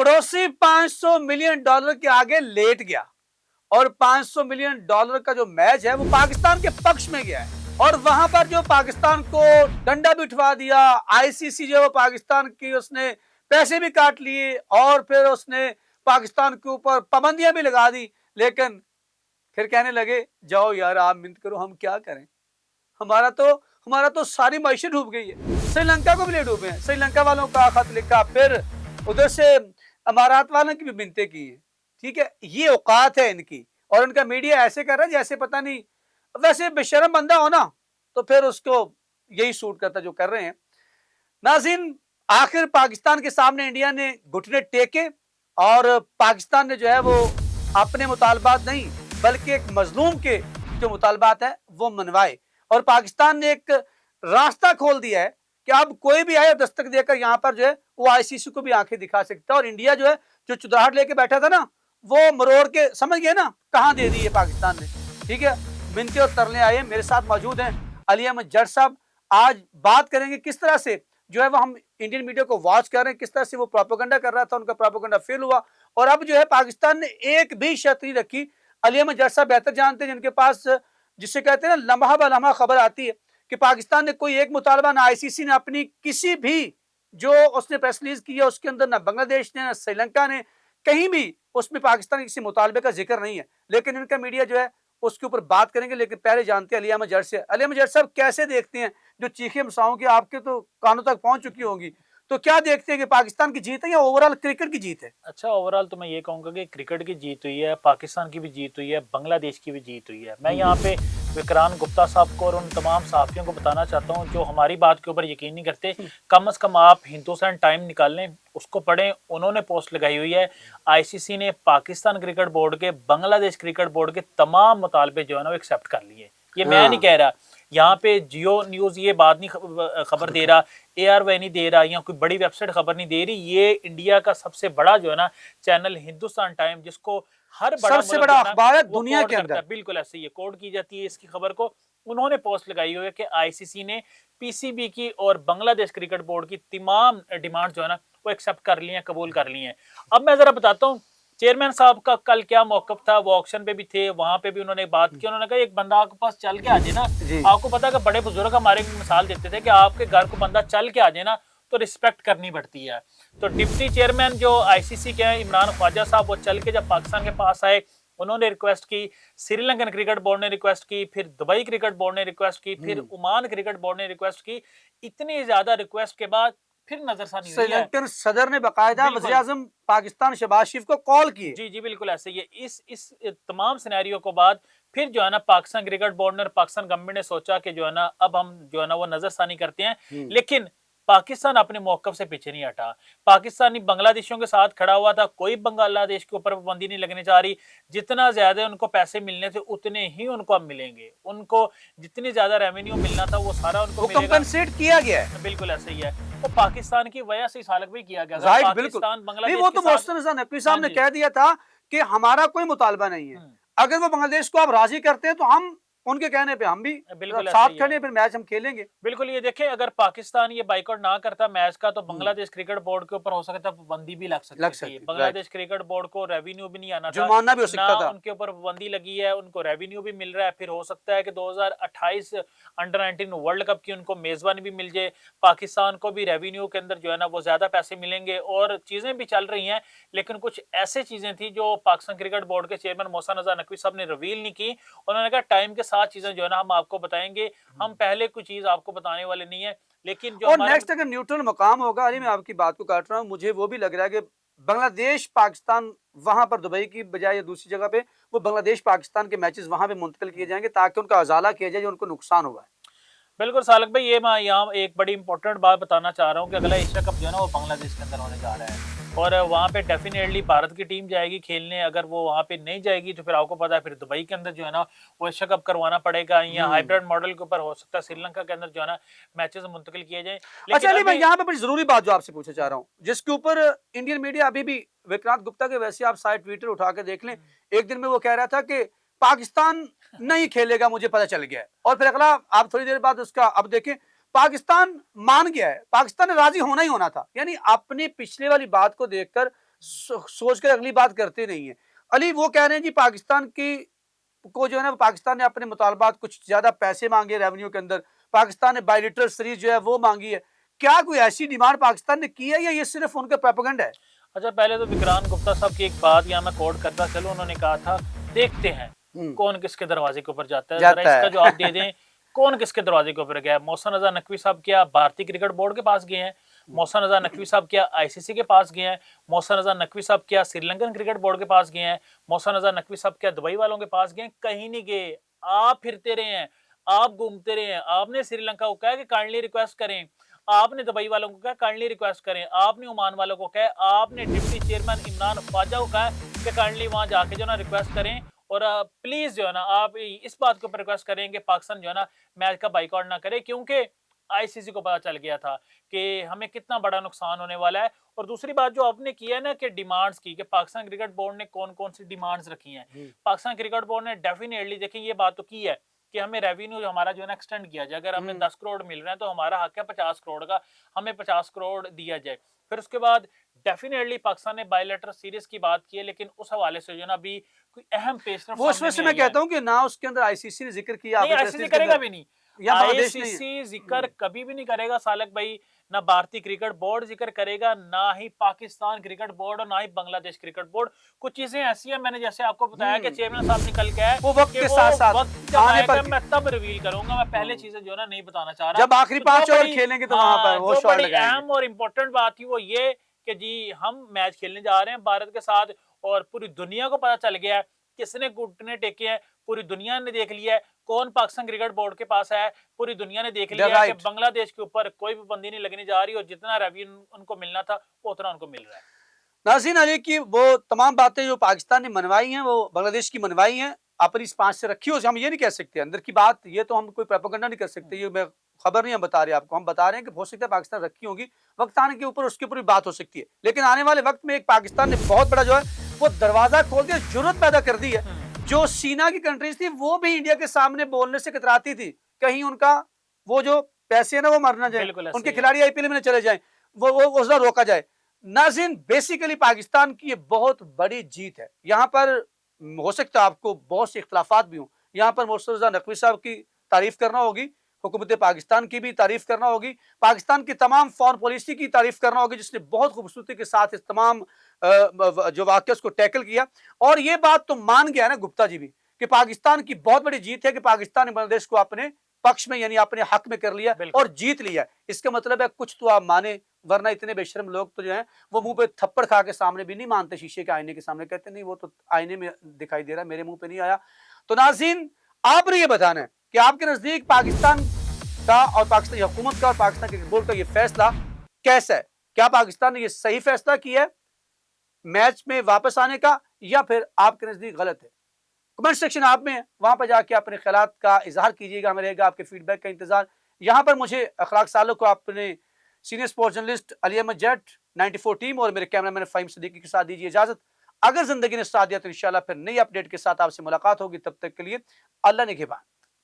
पड़ोसी $500 मिलियन के आगे लेट गया और $500 मिलियन का जो मैच है वो पाकिस्तान के पक्ष में गया है और वहां पर जो पाकिस्तान को डंडा भी उठवा दिया। आईसीसी जो पाकिस्तान की उसने पैसे भी काट लिए और फिर उसने पाकिस्तान के ऊपर पाबंदियां भी लगा दी। लेकिन फिर कहने लगे जाओ यार आप मिन्नत करो, हम क्या करें, हमारा तो सारी मईशत डूब गई है। श्रीलंका को भी ले डूबे हैं, श्रीलंका वालों का खत लिखा, फिर उधर से अमारात वालों की भी मिन्नतें की हैं। ठीक है, ये औकात है इनकी और इनका मीडिया ऐसे कर रहा है जैसे पता नहीं। वैसे बेशरम बंदा हो ना तो फिर उसको यही सूट करता जो कर रहे हैं। नाज़रीन, आखिर पाकिस्तान के सामने इंडिया ने घुटने टेके और पाकिस्तान ने जो है वो अपने मुतालबात नहीं बल्कि एक मजलूम के जो मुतालबात है वो मनवाए और पाकिस्तान ने एक रास्ता खोल दिया है कि अब कोई भी आए दस्तक देकर यहाँ पर जो है वो आईसीसी को भी आंखें दिखा सकता है। और इंडिया जो है जो चुदराहट लेके बैठा था ना वो मरोड़ के समझ गए ना कहाँ दे दी है पाकिस्तान ने। ठीक है, मिन्नतें और तरले आए। मेरे साथ मौजूद हैं अली अहमद जट साहब। आज बात करेंगे किस तरह से जो है वो हम इंडियन मीडिया को वॉच कर रहे हैं, किस तरह से वो प्रोपेगेंडा कर रहा था, उनका प्रोपेगेंडा फेल हुआ और अब जो है पाकिस्तान ने एक भी शर्त नहीं रखी। अली अहमद जट साहब बेहतर जानते हैं, जिनके पास जिसे कहते हैं ना लम्हा ब लम्हा खबर आती है कि पाकिस्तान ने कोई एक मुतालबा ना आईसीसी ने अपनी किसी भी जो उसने प्रेस रिलीज की है उसके अंदर ना बांग्लादेश ने ना श्रीलंका ने कहीं भी उसमें पाकिस्तान के किसी मुतालबे का जिक्र नहीं है। लेकिन इनका मीडिया जो है उसके ऊपर बात करेंगे। लेकिन पहले जानते हैं अली अहमद जट से। अली अहमद जट साहब कैसे देखते हैं जो चीखें मसाओं की आपके तो कानों तक पहुंच चुकी होंगी, तो क्या देखते हैं कि पाकिस्तान की जीत है या ओवरऑल क्रिकेट की जीत है? अच्छा, ओवरऑल तो मैं ये कहूँगा कि क्रिकेट की जीत हुई है, पाकिस्तान की भी जीत हुई है, बांग्लादेश की भी जीत हुई है। मैं यहाँ पे विक्रांत गुप्ता साहब को और उन तमाम सहाफ़ियों को बताना चाहता हूँ जो हमारी बात के ऊपर यकीन नहीं करते। कम से कम आप हिंदुस्तान टाइम निकाल लें, उसको पढ़ें। उन्होंने पोस्ट लगाई हुई है, आईसीसी ने पाकिस्तान क्रिकेट बोर्ड के, बांग्लादेश क्रिकेट बोर्ड के तमाम मुतालबे जो है ना वो एक्सेप्ट कर लिए। ये मैं नहीं कह रहा, यहाँ पे जियो न्यूज़ ये बात नहीं खबर दे रहा, ARY नहीं दे रहा, या कोई बड़ी वेबसाइट खबर नहीं दे रही। ये इंडिया का सबसे बड़ा जो है ना चैनल हिंदुस्तान टाइम, जिसको हर बड़ा सबसे बड़ा अखबार है दुनिया के अंदर, बिल्कुल ऐसे ही कोड की जाती है इसकी खबर को। उन्होंने पोस्ट लगाई हुई है कि आईसीसी ने पीसीबी की और बांग्लादेश क्रिकेट बोर्ड की तमाम डिमांड जो है ना वो एक्सेप्ट कर ली है, कबूल कर ली है। अब मैं जरा बताता हूँ चेयरमैन साहब का कल क्या मौकफ था। वो ऑक्शन पे भी थे, वहां पे भी उन्होंने बात की। उन्होंने कहा एक बंदा आपके पास चल के आ जाए ना, आपको पता है कि बड़े बुजुर्ग हमारे मिसाल देते थे कि आपके घर को बंदा चल के आ जाए ना तो रिस्पेक्ट करनी पड़ती है। तो डिप्टी चेयरमैन जो आईसीसी के हैं इमरान ख्वाजा साहब, वो चल के जब पाकिस्तान के पास आए, उन्होंने रिक्वेस्ट की, श्रीलंकन क्रिकेट बोर्ड ने रिक्वेस्ट की, फिर दुबई क्रिकेट बोर्ड ने रिक्वेस्ट की, फिर ओमान क्रिकेट बोर्ड ने रिक्वेस्ट की। इतनी ज्यादा रिक्वेस्ट के बाद फिर नजरसानी हुई है। श्रीलंकन सदर ने बकायदा वज़ीर आज़म पाकिस्तान शहबाज शरीफ को कॉल किए। जी जी बिल्कुल ऐसे ही। इस तमाम सिनेरियो को बाद फिर जो है ना पाकिस्तान क्रिकेट बोर्ड ने और पाकिस्तान गवर्नमेंट ने सोचा कि जो है ना अब हम जो है ना वो नजरसानी करते हैं। लेकिन पाकिस्तान अपने मौकफ से पीछे नहीं हटा। पाकिस्तानी बांग्लादेशियों के साथ खड़ा हुआ था, कोई बांग्लादेश के ऊपर पाबंदी नहीं लगने जा रही। जितना ज्यादा उनको पैसे मिलने थे उतने ही उनको अब मिलेंगे। उनको जितनी ज्यादा रेवेन्यू मिलना था वो सारा उनको मिलेगा। कंपनसेट किया गया है। बिल्कुल ऐसे ही है। तो पाकिस्तान की वजह से सालक भी किया गया। राइट, बिल्कुल। वो तो मोहसिन रज़ा नकवी साहब ने कह दिया था कि हमारा कोई मुतालबा नहीं है, अगर वो बांग्लादेश को आप राजी करते हैं तो हम उनके कहने पे हम भी साथ खड़े, फिर मैच हम खेलेंगे। बिल्कुल। ये देखें, अगर पाकिस्तान ये बाइकआउट ना करता मैच का तो बांग्लादेश क्रिकेट बोर्ड के ऊपर हो सकता है पाबंदी भी लग सकती थी। बांग्लादेश क्रिकेट बोर्ड को रेवेन्यू भी नहीं आना था, जुर्माना भी हो सकता था। उनके ऊपर पाबंदी लगी है, उनको रेवेन्यू भी मिल रहा है। फिर हो सकता है कि 2028 अंडर 19 वर्ल्ड कप की उनको मेजबानी भी मिल जाए। पाकिस्तान को भी रेवेन्यू के अंदर जो है ना वो ज्यादा पैसे मिलेंगे और चीजें भी चल रही हैं। लेकिन कुछ ऐसी चीजें थी जो पाकिस्तान क्रिकेट बोर्ड के चेयरमैन मोहसिन रज़ा नकवी साहब ने रिवील नहीं की। उन्होंने कहा टाइम के साथ चीजें जो है ना हम आपको बताएंगे, हम पहले कोई चीज आपको बताने वाले नहीं है। लेकिन जो नेक्स्ट अगर न्यूट्रल मकाम होगा, अली मैं आपकी बात को काट रहा हूँ, मुझे वो भी लग रहा है कि बांग्लादेश पाकिस्तान वहां पर दुबई की बजाय या दूसरी जगह पे वो बांग्लादेश पाकिस्तान के मैचेस वहां पे मुंतकिल किए जाएंगे ताकि उनका अजाला किया जाए जो उनको नुकसान हुआ है। बिल्कुल सालक भाई, ये मैं यहाँ एक बड़ी इंपॉर्टेंट बात बताना चाह रहा हूँ कि अगला एशिया कप जो है ना वो बांग्लादेश के अंदर होने जा रहा है और वहाँ पे डेफिनेटली भारत की टीम जाएगी खेलने। अगर वो वहाँ पे नहीं जाएगी तो फिर आपको पता है फिर दुबई के अंदर जो है ना वो एशिया कप करवाना पड़ेगा। या हाइब्रिड मॉडल के ऊपर हो सकता है श्रीलंका के अंदर जो है ना मैचेस मुंतकिल किए जाए। अच्छा मैं यहाँ पे बड़ी जरूरी बात जो आपसे पूछना चाह रहा हूँ, जिसके ऊपर इंडियन मीडिया अभी भी विक्रांत गुप्ता के, वैसे आप साइट ट्विटर उठा के देख लें, एक दिन में वो कह रहा था कि पाकिस्तान नहीं खेलेगा, मुझे पता चल गया है। और फिर अगला आप थोड़ी देर बाद उसका अब देखें पाकिस्तान मान गया है, पाकिस्तान ने राजी होना ही होना था। यानी अपनी पिछले वाली बात को देखकर सोच कर अगली बात करते नहीं है। अली वो कह रहे हैं जी पाकिस्तान की को जो है ना पाकिस्तान ने अपने मुतालबात कुछ ज्यादा पैसे मांगे रेवेन्यू के अंदर, पाकिस्तान ने बायलिटरल सीरीज जो है वो मांगी है। क्या कोई ऐसी डिमांड पाकिस्तान ने की है या ये सिर्फ उनका प्रोपेगेंडा है? अच्छा, पहले तो विक्रांत गुप्ता साहब की एक बात यहाँ मैं कोट करता चलूं, उन्होंने कहा था देखते हैं कौन किसके दरवाजे के ऊपर जाता है, जरा इसका जवाब दे दें कौन किसके दरवाजे के ऊपर गया। मोहसिन रजा नकवी साहब क्या भारतीय क्रिकेट बोर्ड के पास गए हैं? मोहसिन रजा नकवी साहब क्या आईसीसी के पास गए हैं? मोहसिन रजा नकवी साहब क्या श्रीलंकन क्रिकेट बोर्ड के पास गए हैं? मोहसिन रजा नकवी साहब क्या दुबई वालों के पास गए? कहीं नहीं गए। आप फिरते रहे हैं, आप घूमते रहे हैं। आपने श्रीलंका को कहा कि काइंडली रिक्वेस्ट करें, आपने दुबई वालों को कहा काइंडली रिक्वेस्ट करें, आपने ओमान वालों को कहा, आपने डिप्टी चेयरमैन इमरान ख्वाजा को कहा कि काइंडली वहां जाके जो ना रिक्वेस्ट करें और प्लीज जो है ना आप इस बात के ऊपर रिक्वेस्ट करें कि पाकिस्तान जो है ना मैच का बाइकआउट ना करे, क्योंकि आईसीसी को पता चल गया था कि हमें कितना बड़ा नुकसान होने वाला है। और दूसरी बात जो आपने की है ना कि डिमांड्स की, कि पाकिस्तान क्रिकेट बोर्ड ने कौन कौन सी डिमांड्स रखी हैं। पाकिस्तान क्रिकेट बोर्ड ने डेफिनेटली देखें ये बात तो की है कि हमें रेवेन्यू हमारा जो है ना एक्सटेंड किया जाए। अगर हमें 10 करोड़ मिल रहे हैं तो हमारा हक है 50 करोड़ का, हमें 50 करोड़ दिया जाए। फिर उसके बाद डेफिनेटली पाकिस्तान ने बायलैटरल सीरीज की बात की है, लेकिन उस हवाले से जो ना अभी कोई अहम पेशरफ वो उसमें से मैं कहता हूं कि ना उसके अंदर आईसीसी ने जिक्र किया, नहीं, आईसीसी करेगा भी नहीं, या बांग्लादेश नहीं है। आईसीसी जिक्र कभी भी नहीं करेगा सालक भाई, ना भारतीय क्रिकेट बोर्ड जिक्र करेगा, ना ही पाकिस्तान क्रिकेट बोर्ड और ना ही बांग्लादेश क्रिकेट बोर्ड। कुछ चीजें ऐसी हैं, मैंने जैसे आपको बताया कि चेयरमैन साहब निकल के आए, वो वक्त के साथ साथ वक्त जब आएगा मैं तब रिवील करूंगा। मैं पहले चीजें जो है ना नहीं बताना चाह रहा। जब आखिरी 5 ओवर खेलेंगे तो वहां पर वो जो शॉट बड़ी लगाएंगे। अहम और इम्पोर्टेंट बात थी वो ये कि जी हम मैच खेलने जा रहे हैं भारत के साथ, और पूरी दुनिया को पता चल गया है किसने घुटने टेके हैं, पूरी दुनिया ने देख लिया है कौन पाकिस्तान क्रिकेट बोर्ड के पास है, पूरी दुनिया ने देख लिया है कि बांग्लादेश के ऊपर कोई भी पाबंदी नहीं लगने जा रही और जितना रेवेन्यू उनको मिलना था वो उतना उनको मिल रहा है। नाज़रीन, अली की वो तमाम बातें जो पाकिस्तान ने मनवाई हैं वो बांग्लादेश की मनवाई हैं, अपनी इस पांच से रखी हो, हम ये नहीं कह सकते अंदर की बात, ये तो हम कोई प्रोपेगेंडा नहीं कर सकते, ये मैं खबर नहीं हम बता रहे आपको, हम बता रहे हैं कि हो सकता है पाकिस्तान रखी होगी, वक्त आने के ऊपर उसके ऊपर भी बात हो सकती है। लेकिन आने वाले वक्त में एक पाकिस्तान ने बहुत बड़ा जो है वो दरवाजा खोल दिया, जरूरत पैदा कर दी है। जो सीना की कंट्रीज थी वो भी इंडिया के सामने बोलने से कतराती थी, कहीं उनका वो जो पैसे है ना वो मर ना जाए, उनके खिलाड़ी आईपीएल में चले जाए, वो रोका जाए। नाज़रीन, बेसिकली पाकिस्तान की ये बहुत बड़ी जीत है। यहाँ पर हो सकता है आपको बहुत से इख्तलाफात भी हों, यहाँ पर मोहसिन रज़ा नकवी साहब की तारीफ करना होगी, हुकूमत पाकिस्तान की भी तारीफ करना होगी, पाकिस्तान की तमाम फॉरेन पॉलिसी की तारीफ करना होगी जिसने बहुत खूबसूरती के साथ इस तमाम जो वाक़या उसको टैकल किया। और ये बात तो मान गया ना गुप्ता जी भी कि पाकिस्तान की बहुत बड़ी जीत है कि पाकिस्तान ने बांग्लादेश को अपने पक्ष में यानी अपने हक में कर लिया और जीत लिया। इसका मतलब है कुछ तो आप माने, वरना इतने बेशर्म लोग तो जो हैं वो मुंह पे थप्पड़ खा के सामने भी नहीं मानते, शीशे के आईने के सामने कहते नहीं वो तो आईने में दिखाई दे रहा, मेरे मुंह पे नहीं आया। तो नाज़रीन, आपने ये बताना है कि आपके नजदीक पाकिस्तान का और पाकिस्तानी हुकूमत का और पाकिस्तान क्रिकेट बोर्ड का ये फैसला कैसा है? क्या पाकिस्तान ने ये सही फैसला किया है मैच में वापस आने का, या फिर आपके नजदीक गलत है? कमेंट सेक्शन आप में है, वहां पर जाके अपने ख्यालात का इजहार कीजिएगा, हमें रहेगा आपके फीडबैक का इंतजार। यहाँ पर मुझे अखलाक सालों को अपने senior sports journalist Ali Ahmad Jat 94 team और मेरे कैमरामैन फ़हीम सिद्दीकी के साथ दीजिए इजाजत। अगर जिंदगी ने साथ दिया तो इंशाल्लाह फिर नई अपडेट के साथ आपसे मुलाकात होगी, तब तक के लिए अल्लाह ने के बाद।